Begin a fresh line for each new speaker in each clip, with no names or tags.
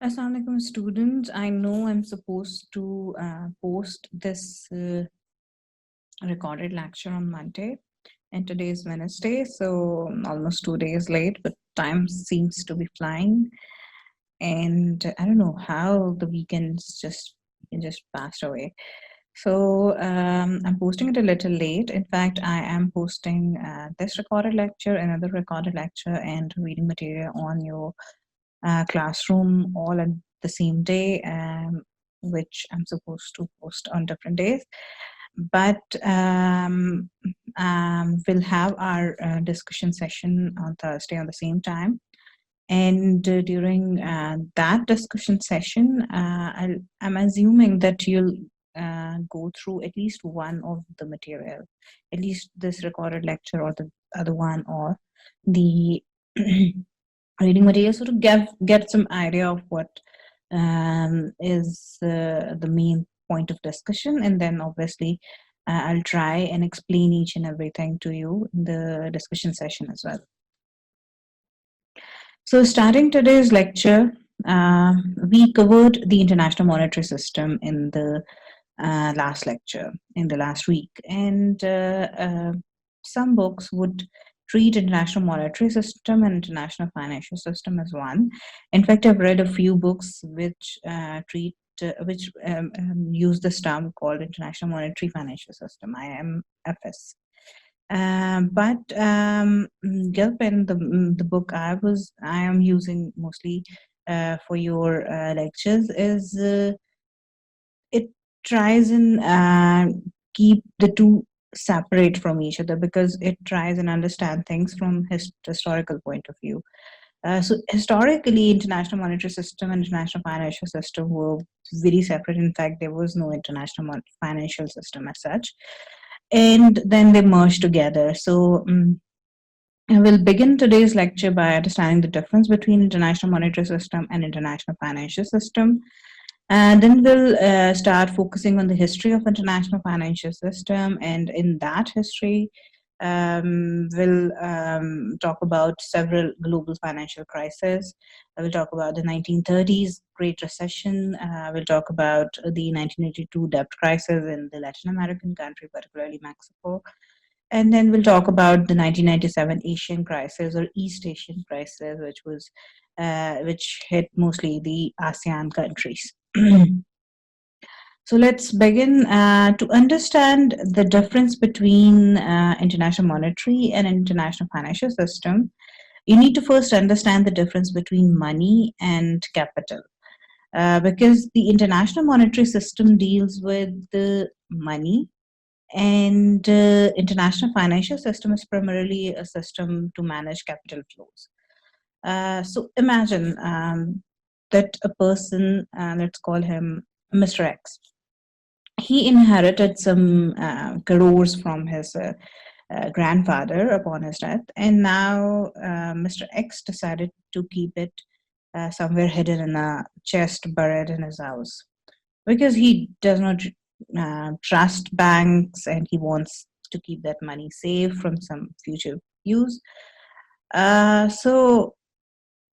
Assalamualaikum students. I know I'm supposed to post this recorded lecture on Monday, and today is Wednesday, so almost 2 days late, but time seems to be flying. And I don't know how the weekends just passed away. So I'm posting it a little late. In fact, I am posting this recorded lecture, another recorded lecture, and reading material on your classroom all at the same day, which I'm supposed to post on different days. But we'll have our discussion session on Thursday on the same time. And during that discussion session, I'm assuming that you'll go through at least one of the material, at least this recorded lecture or the other one, or the reading material, so to get some idea of what is the main point of discussion, and then obviously I'll try and explain each and everything to you in the discussion session as well. So starting today's lecture, we covered the international monetary system in the last lecture, in the last week, and some books would treat international monetary system and international financial system as one. In fact, I've read a few books which use this term called international monetary financial system, IMFS. But Gilpin, the book I am using mostly for your lectures is it tries and keep the two separate from each other, because it tries and understand things from historical point of view. So historically, international monetary system and international financial system were very separate. In fact, there was no international financial system as such, and then they merged together. So I will begin today's lecture by understanding the difference between international monetary system and international financial system. And then we'll start focusing on the history of international financial system, and in that history, we'll talk about several global financial crises. We'll talk about the 1930s Great Recession. We'll talk about the 1982 debt crisis in the Latin American country, particularly Mexico. And then we'll talk about the 1997 Asian crisis, or East Asian crisis, which hit mostly the ASEAN countries. So let's begin. To understand the difference between international monetary and international financial system, you need to first understand the difference between money and capital. Because the international monetary system deals with the money, and international financial system is primarily a system to manage capital flows. So imagine that a person, let's call him Mr. X. He inherited some crores from his grandfather upon his death, and now Mr. X decided to keep it somewhere hidden in a chest buried in his house, because he does not trust banks, and he wants to keep that money safe from some future use. So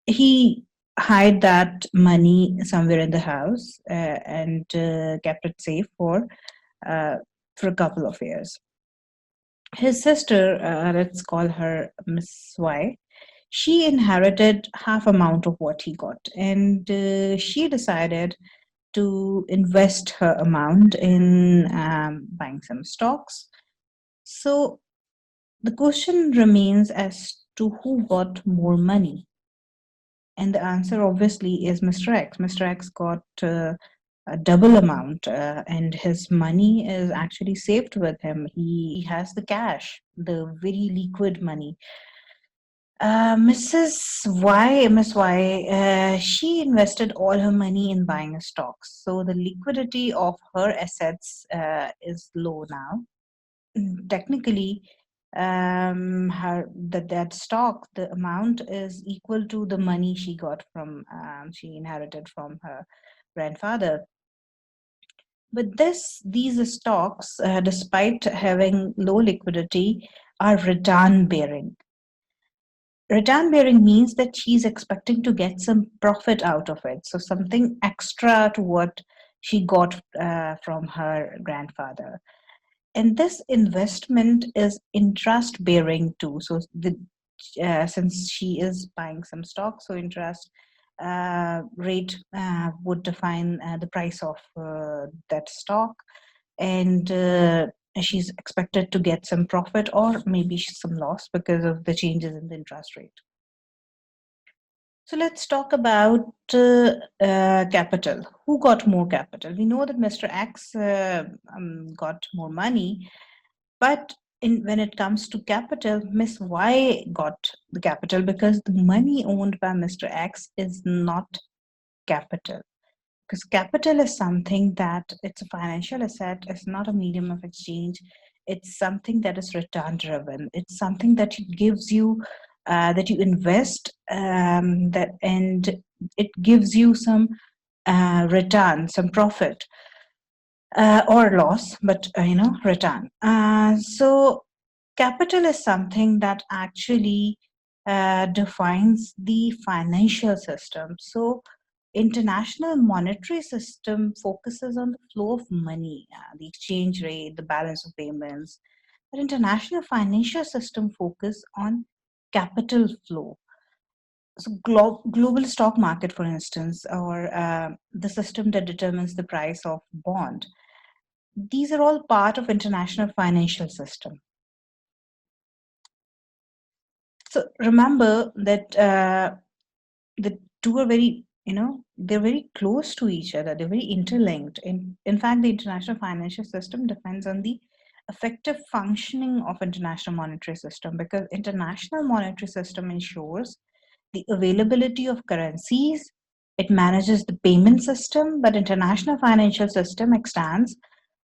he hide that money somewhere in the house, and kept it safe uh, for a couple of years. His sister, let's call her Miss Y, she inherited half amount of what he got, and she decided to invest her amount in buying some stocks. So the question remains as to who got more money. And the answer obviously is Mr. X. Mr. X got a double amount, and his money is actually saved with him. He has the cash, the very liquid money. Miss Y, she invested all her money in buying stocks. So the liquidity of her assets is low now. Technically, that stock, the amount is equal to the money she got from she inherited from her grandfather. But these stocks, despite having low liquidity, are return bearing. Return bearing means that she's expecting to get some profit out of it, so something extra to what she got from her grandfather. And this investment is interest bearing too. So the since she is buying some stock, so interest rate would define the price of that stock, and she's expected to get some profit or maybe some loss because of the changes in the interest rate. So let's talk about capital. Who got more capital? We know that Mr. X got more money, but when it comes to capital, Miss Y got the capital because the money owned by Mr. X is not capital. Because capital is something that it's a financial asset, it's not a medium of exchange. It's something that is return driven. It's something that it gives you, that you invest, that and it gives you some return, some profit or loss, but return. So capital is something that actually defines the financial system. So international monetary system focuses on the flow of money, the exchange rate, the balance of payments. But international financial system focus on capital flow. So global stock market, for instance, or the system that determines the price of bond, these are all part of international financial system. So remember that the two are very, they're very close to each other. They're very interlinked. In fact, the international financial system depends on the effective functioning of international monetary system, because international monetary system ensures the availability of currencies. It manages the payment system, but international financial system extends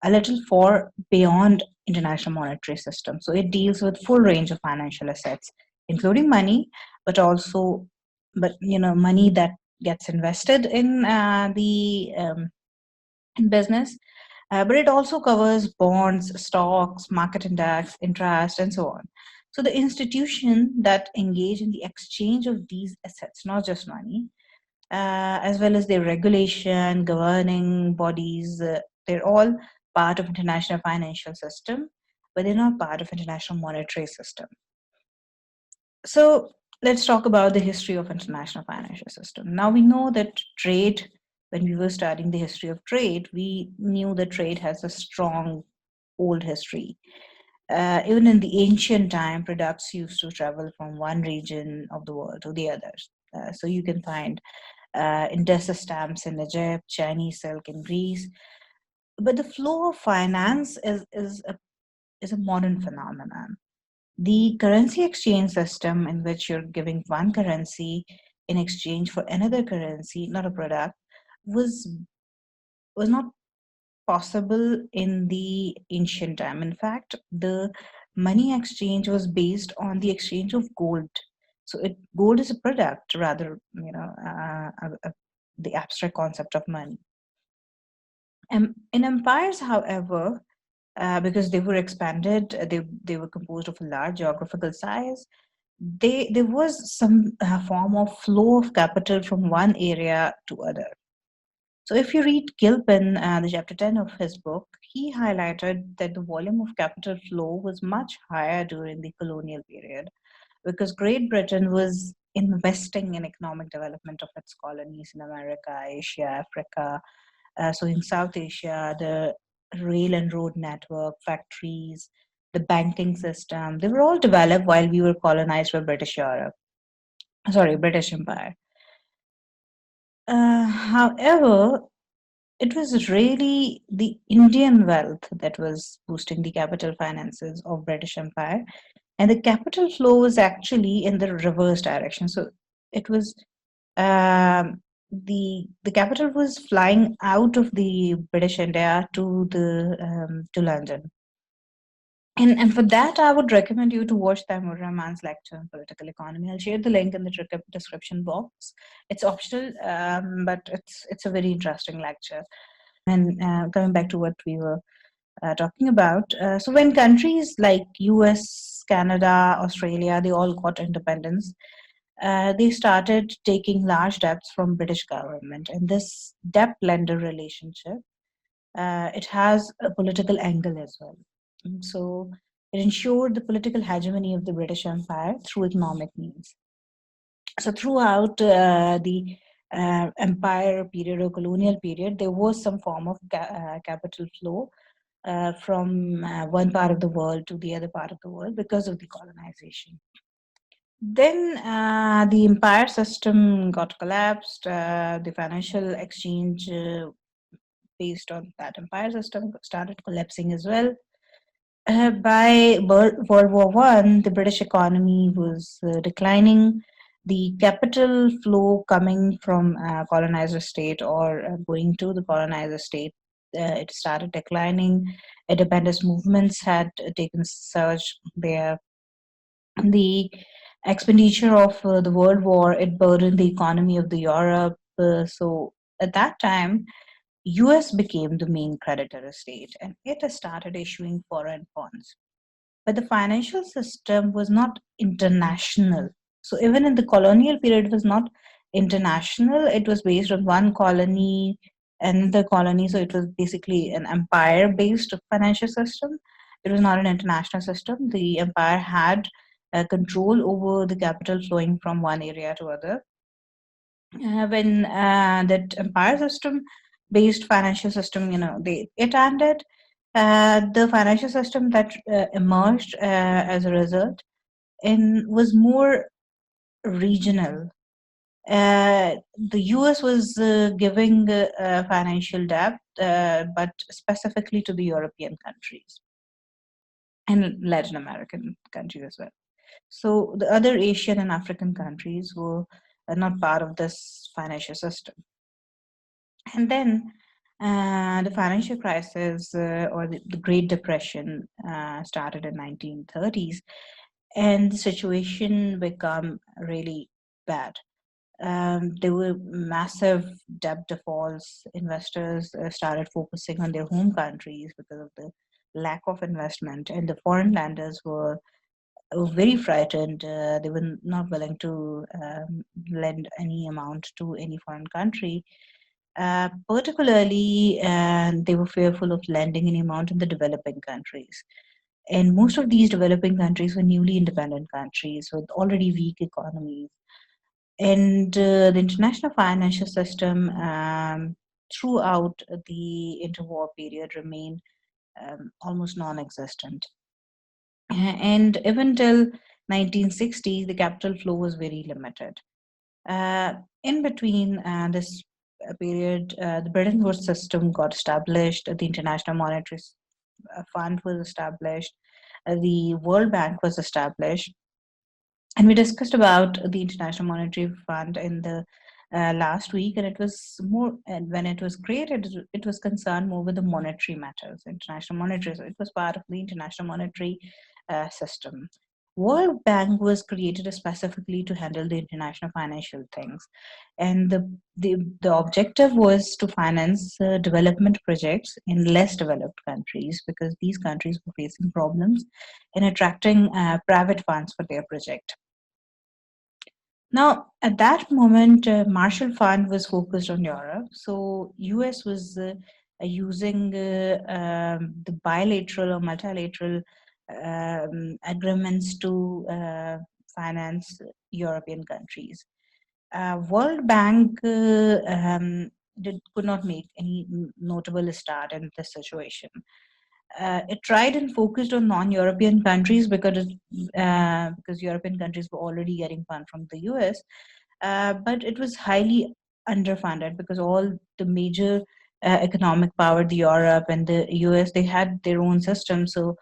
a little for beyond international monetary system. So it deals with full range of financial assets, including money, but also, money that gets invested in the in business. But it also covers bonds, stocks, market index, interest, and so on. So the institution that engage in the exchange of these assets, not just money, as well as their regulation, governing bodies, they're all part of international financial system, but they're not part of international monetary system. So let's talk about the history of international financial system. Now we know that trade, when we were studying the history of trade, we knew that trade has a strong old history. Even in the ancient time, products used to travel from one region of the world to the others. So you can find Indus stamps in Egypt, Chinese silk in Greece. But the flow of finance is a modern phenomenon. The currency exchange system, in which you're giving one currency in exchange for another currency, not a product, was was not possible in the ancient time. In fact, the money exchange was based on the exchange of gold. So gold is a product rather, the abstract concept of money. In empires, however, because they were expanded, they were composed of a large geographical size. There was some form of flow of capital from one area to other. So if you read Gilpin, the chapter 10 of his book, he highlighted that the volume of capital flow was much higher during the colonial period, because Great Britain was investing in economic development of its colonies in America, Asia, Africa. So in South Asia, the rail and road network, factories, the banking system, they were all developed while we were colonized by British Europe. Sorry, British Empire. However, it was really the Indian wealth that was boosting the capital finances of British Empire, and the capital flow was actually in the reverse direction. So it was the capital was flying out of the British India to the to London. And for that, I would recommend you to watch Taimur Rahman's lecture on political economy. I'll share the link in the description box. It's optional, but it's a very interesting lecture. And coming back to what we were talking about, so when countries like US Canada, Australia, they all got independence. They started taking large debts from British government, and this debt lender relationship, it has a political angle as well. So it ensured the political hegemony of the British Empire through economic means. So throughout the empire period or colonial period, there was some form of capital flow from one part of the world to the other part of the world because of the colonization. Then the empire system got collapsed. The financial exchange based on that empire system started collapsing as well. By World War One, the British economy was declining. The capital flow coming from colonizer state or going to the colonizer state, it started declining. Independence movements had taken surge there. The expenditure of the World War, it burdened the economy of the Europe. So at that time, US became the main creditor state and it started issuing foreign bonds. But the financial system was not international. So even in the colonial period, it was not international. It was based on one colony and the colony. So it was basically an empire-based financial system. It was not an international system. The empire had control over the capital flowing from one area to other. When that empire system based financial system, it ended, the financial system that emerged as a result in was more regional. The US was giving financial debt, but specifically to the European countries and Latin American countries as well. So the other Asian and African countries were not part of this financial system. And then the financial crisis or the Great Depression started in 1930s, and the situation became really bad. There were massive debt defaults. Investors started focusing on their home countries because of the lack of investment, and the foreign lenders were very frightened. They were not willing to lend any amount to any foreign country. Particularly, they were fearful of lending any amount in the developing countries. And most of these developing countries were newly independent countries with already weak economies. And the international financial system throughout the interwar period remained almost non existent. And even till 1960, the capital flow was very limited. In between this period, the Bretton Woods system got established, the International Monetary Fund was established, the World Bank was established, and we discussed about the International Monetary Fund in the last week, and it was more, and when it was created, it was concerned more with the monetary matters, international monetary. So it was part of the international monetary system. World Bank was created specifically to handle the international financial things, and the objective was to finance development projects in less developed countries because these countries were facing problems in attracting private funds for their project. Now, at that moment, Marshall Fund was focused on Europe. So, US was using the bilateral or multilateral agreements to finance European countries. World Bank could not make any notable start in this situation. It tried and focused on non-European countries because European countries were already getting funds from the US, but it was highly underfunded because all the major economic power, the Europe and the US, they had their own system. So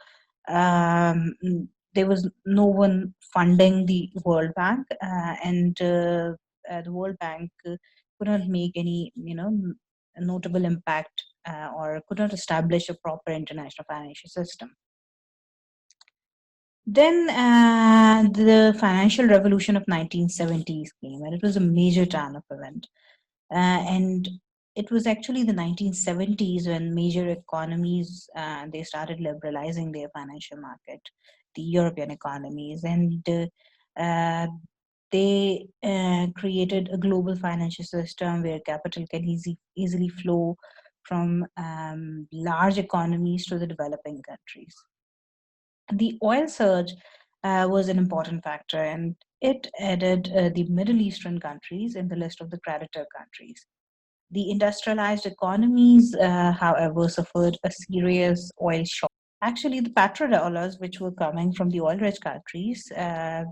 um, there was no one funding the World Bank, and the World Bank could not make any, notable impact or could not establish a proper international financial system. Then the financial revolution of 1970s came, and it was a major turn of event. And it was actually the 1970s when major economies they started liberalizing their financial market. the European economies, and uh, they created a global financial system where capital can easily flow from large economies to the developing countries. The oil surge was an important factor, and it added the Middle Eastern countries in the list of the creditor countries. The industrialized economies, however, suffered a serious oil shock. Actually, the petrodollars, which were coming from the oil-rich countries,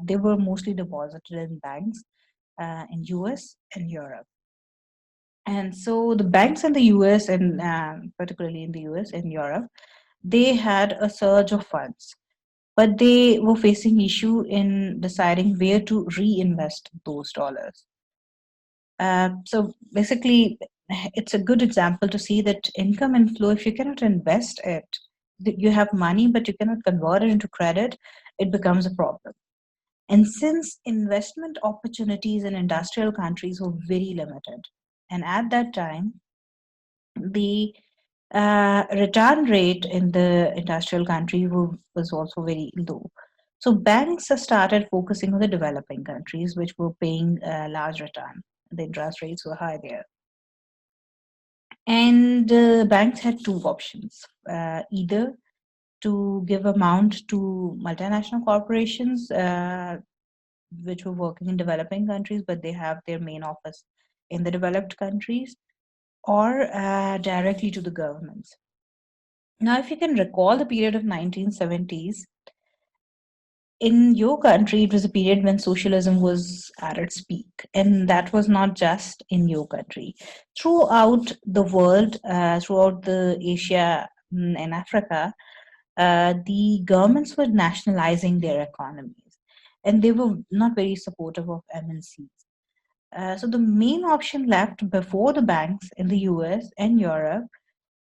they were mostly deposited in banks in US and Europe. And so the banks in the US and particularly in the US and Europe, they had a surge of funds, but they were facing issue in deciding where to reinvest those dollars. So basically, it's a good example to see that income and flow, if you cannot invest it, you have money, but you cannot convert it into credit, it becomes a problem. And since investment opportunities in industrial countries were very limited, and at that time, the return rate in the industrial country was also very low. So banks started focusing on the developing countries, which were paying large return. The interest rates were high there. And banks had two options, either to give amount to multinational corporations, which were working in developing countries, but they have their main office in the developed countries, or directly to the governments. Now, if you can recall the period of 1970s, in your country, it was a period when socialism was at its peak, and that was not just in your country. Throughout the world, throughout the Asia and Africa, the governments were nationalizing their economies, and they were not very supportive of MNCs. So the main option left before the banks in the US and Europe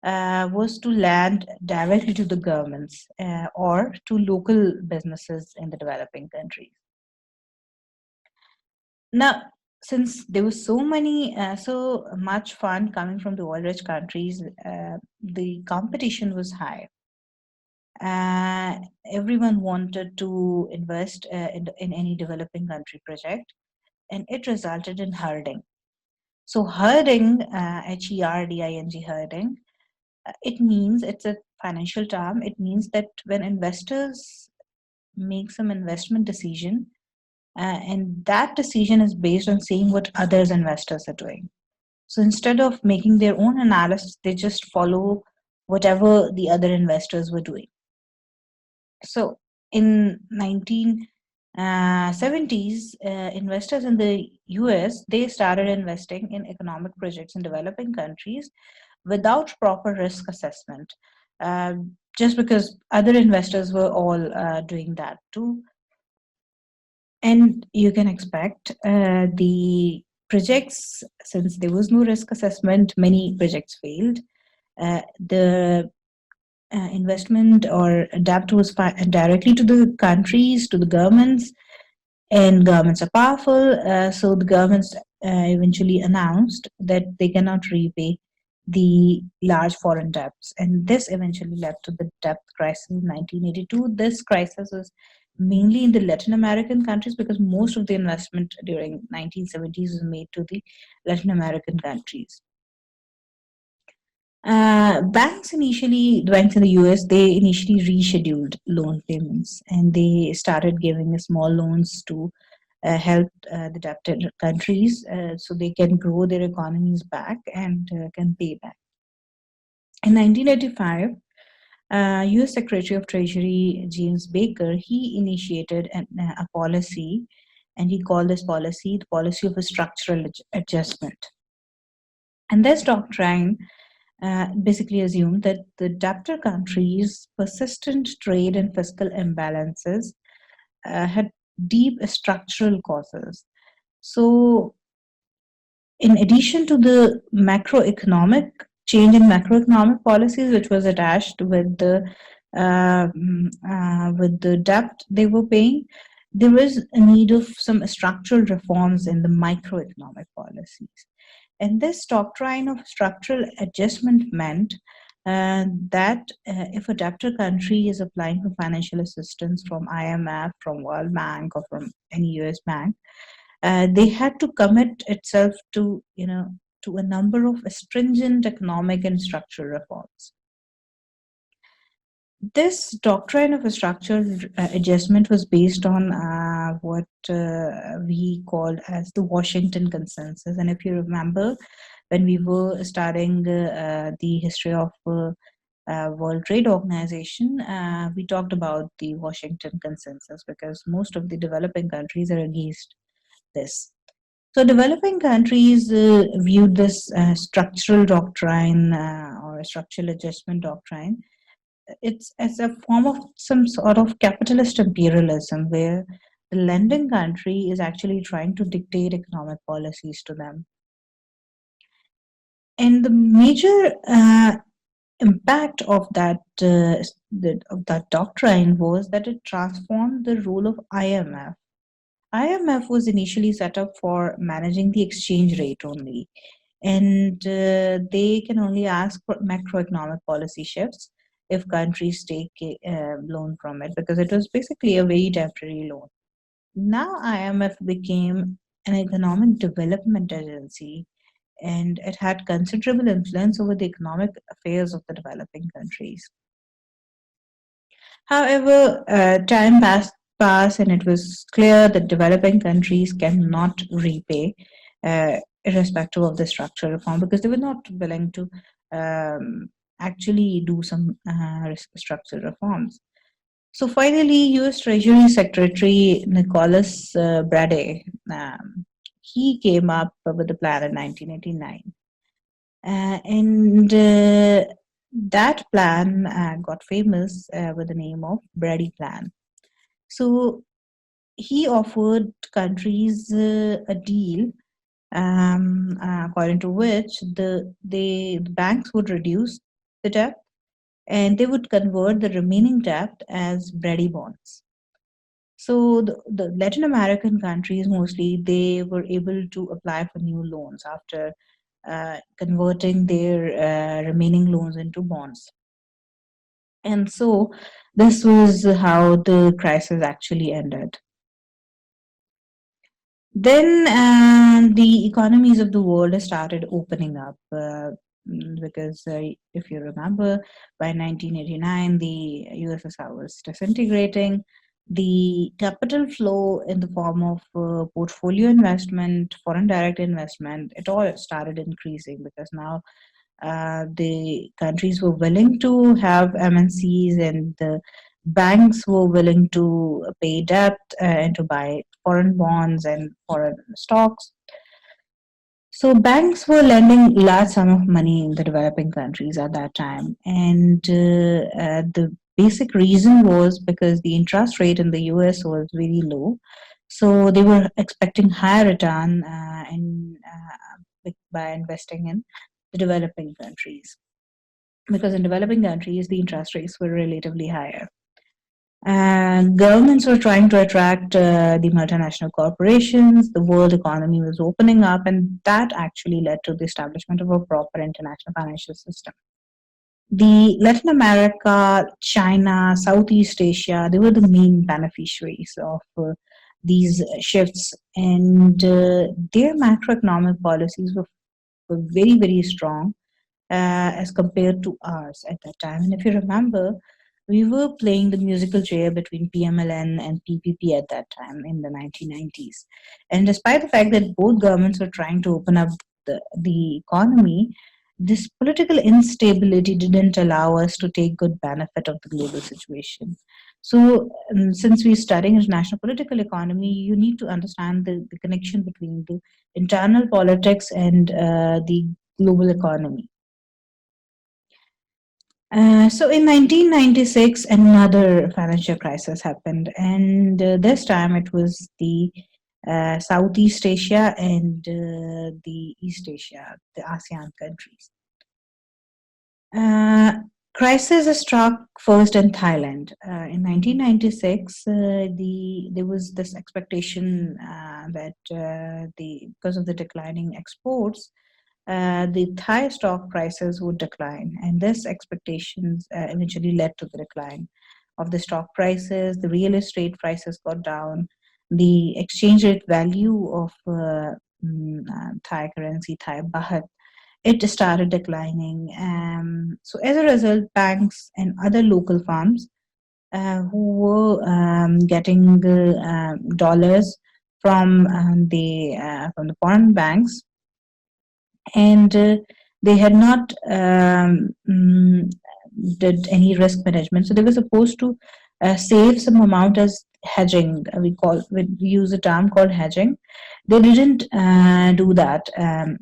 was to lend directly to the governments or to local businesses in the developing countries. Now, since there was so much fund coming from the oil-rich countries, the competition was high. Uh, Everyone wanted to invest in any developing country project, and it resulted in herding. So herding, HERDING, herding, it means, it's a financial term. It means that when investors make some investment decision, and that decision is based on seeing what others investors are doing. So instead of making their own analysis, they just follow whatever the other investors were doing. So in 1970s, investors in the US, they started investing in economic projects in developing countries without proper risk assessment, uh, just because other investors were all doing that too. And you can expect the projects, since there was no risk assessment, many projects failed. The investment or debt was directly to the countries, to the governments, and governments are powerful. So the governments eventually announced that they cannot repay the large foreign debts, and this eventually led to the debt crisis in 1982. This crisis was mainly in the Latin American countries because most of the investment during 1970s was made to the Latin American countries. The banks in the US, they initially rescheduled loan payments, and they started giving small loans to help the debtor countries so they can grow their economies back and can pay back. In 1985, US Secretary of Treasury James Baker, he initiated a policy, and he called this policy the policy of a structural adjustment. And this doctrine basically assumed that the debtor countries' persistent trade and fiscal imbalances had deep structural causes. So, in addition to the macroeconomic change in macroeconomic policies, which was attached with the debt they were paying, there was a need of some structural reforms in the microeconomic policies. And this doctrine of structural adjustment meant that if a debtor country is applying for financial assistance from IMF, from World Bank, or from any US bank, they had to commit itself to, to a number of stringent economic and structural reforms. This doctrine of a structural adjustment was based on what we called as the Washington Consensus. And if you remember, when we were studying the history of World Trade Organization, we talked about the Washington Consensus because most of the developing countries are against this. So, developing countries viewed this structural doctrine or a structural adjustment doctrine. It's as a form of some sort of capitalist imperialism where the lending country is actually trying to dictate economic policies to them. And the major impact of that doctrine was that it transformed the role of IMF. IMF was initially set up for managing the exchange rate only, and they can only ask for macroeconomic policy shifts if countries take a loan from it because it was basically a very temporary loan. Now, IMF became an economic development agency and it had considerable influence over the economic affairs of the developing countries. However, time passed, and it was clear that developing countries cannot repay, irrespective of the structural reform, because they were not willing to um, actually do some structural reforms. So finally, U.S. Treasury Secretary Nicholas Brady, he came up with a plan in 1989. And that plan got famous with the name of Brady Plan. So he offered countries a deal according to which the banks would reduce the debt and they would convert the remaining debt as Brady bonds. So the Latin American countries mostly they were able to apply for new loans after converting their remaining loans into bonds. And so this was how the crisis actually ended. Then the economies of the world started opening up because if you remember, by 1989, the USSR was disintegrating. The capital flow in the form of portfolio investment, foreign direct investment, it all started increasing because now the countries were willing to have MNCs and the banks were willing to pay debt and to buy foreign bonds and foreign stocks. So banks were lending large sum of money in the developing countries at that time, and the basic reason was because the interest rate in the US was very low, so they were expecting higher return by investing in the developing countries because in developing countries the interest rates were relatively higher. Governments were trying to attract the multinational corporations. The world economy was opening up, and that actually led to the establishment of a proper international financial system. The Latin America, China, Southeast Asia, they were the main beneficiaries of these shifts, and their macroeconomic policies were very, very strong as compared to ours at that time. And if you remember, we were playing the musical chair between PMLN and PPP at that time in the 1990s. And despite the fact that both governments were trying to open up the economy, this political instability didn't allow us to take good benefit of the global situation. So, since we're studying international political economy, you need to understand the connection between the internal politics and the global economy. So in 1996, another financial crisis happened, and this time it was the Southeast Asia and the East Asia, the ASEAN countries. Uh, Crisis struck first in Thailand. In 1996, there was this expectation that because of the declining exports, the Thai stock prices would decline, and this expectations eventually led to the decline of the stock prices. The real estate prices got down. The exchange rate value of Thai currency, Thai baht, it started declining. So as a result, banks and other local firms who were getting the dollars from the foreign banks, and they had not did any risk management. So they were supposed to save some amount as hedging. We use a term called hedging. They didn't do that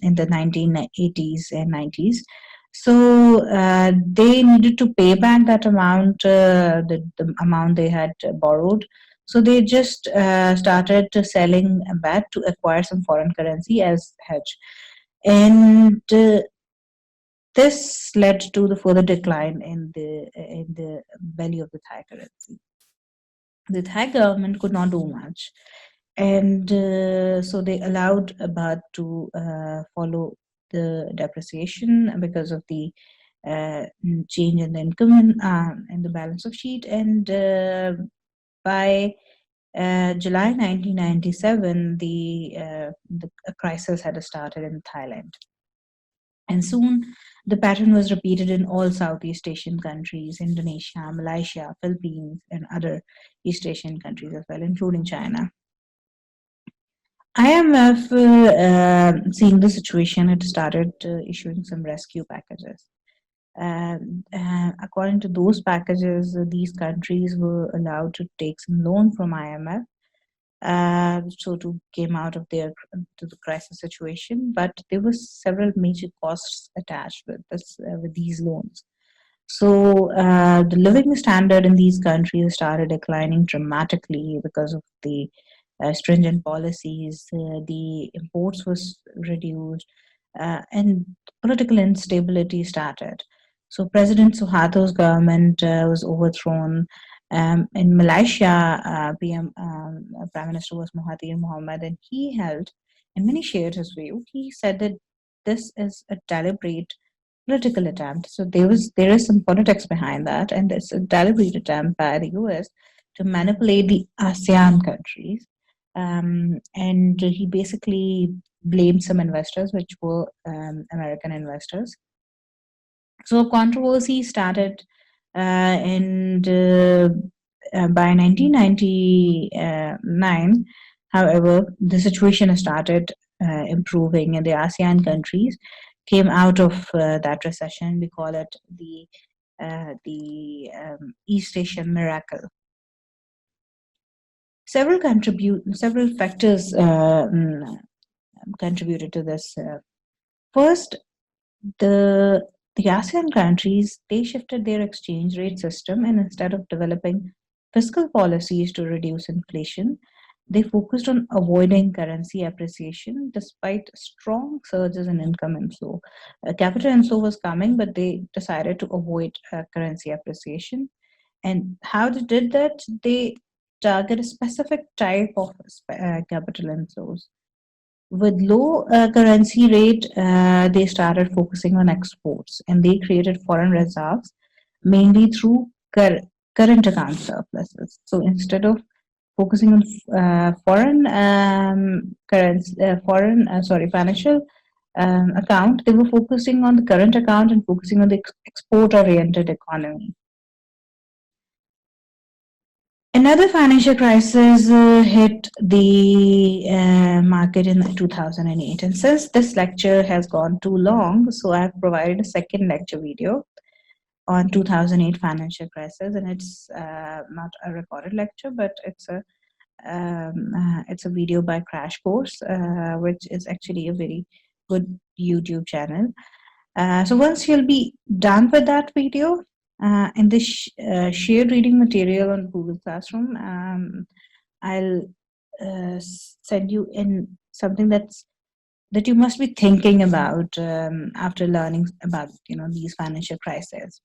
in the 1980s and 90s. So they needed to pay back that amount, the amount they had borrowed. So they just started selling back to acquire some foreign currency as hedge, and this led to the further decline in the value of the Thai currency. The Thai government could not do much, and so they allowed baht to follow the depreciation because of the change in the income and the balance of sheet. And by July 1997, the crisis had started in Thailand. And soon the pattern was repeated in all Southeast Asian countries, Indonesia, Malaysia, Philippines, and other East Asian countries as well, including China. IMF, seeing the situation, had started issuing some rescue packages. According to those packages, these countries were allowed to take some loan from IMF, so to came out of their to the crisis situation. But there were several major costs attached with this with these loans. So the living standard in these countries started declining dramatically because of the stringent policies. The imports was reduced, and political instability started. So President Suharto's government was overthrown. In Malaysia, Prime Minister was Mahathir Mohamad, and he held, and many shared his view. He said that this is a deliberate political attempt. So there is some politics behind that, and it's a deliberate attempt by the US to manipulate the ASEAN countries. And he basically blamed some investors, which were American investors. So controversy started, and by 1999, however, the situation started improving, and the ASEAN countries came out of that recession. We call it the East Asian miracle. Several factors contributed to this. First, the the ASEAN countries, they shifted their exchange rate system, and instead of developing fiscal policies to reduce inflation, they focused on avoiding currency appreciation despite strong surges in income inflow. Capital inflow was coming, but they decided to avoid currency appreciation. And how they did that? They target a specific type of capital inflows. With low currency rate, they started focusing on exports, and they created foreign reserves mainly through current account surpluses. So instead of focusing on foreign currency, financial account, they were focusing on the current account and focusing on the export-oriented economy. Another financial crisis hit the market in 2008. And since this lecture has gone too long, so I've provided a second lecture video on 2008 financial crisis, and it's not a recorded lecture, but it's a video by Crash Course, which is actually a very good YouTube channel. So once you'll be done with that video, in the shared reading material on Google Classroom, I'll send you in something that you must be thinking about after learning about these financial crises.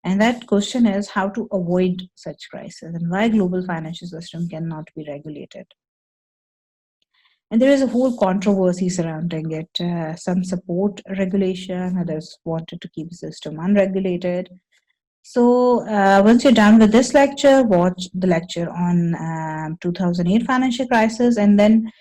And that question is how to avoid such crises and why global financial system cannot be regulated. And there is a whole controversy surrounding it. Some support regulation, others wanted to keep the system unregulated. So, once you're done with this lecture, watch the lecture on 2008 financial crisis, and then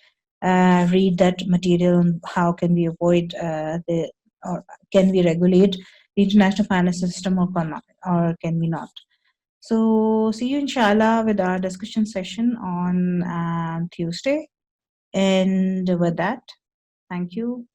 read that material on how can we avoid or can we regulate the international finance system or can we not. So, see you inshallah with our discussion session on Tuesday. And with that, thank you.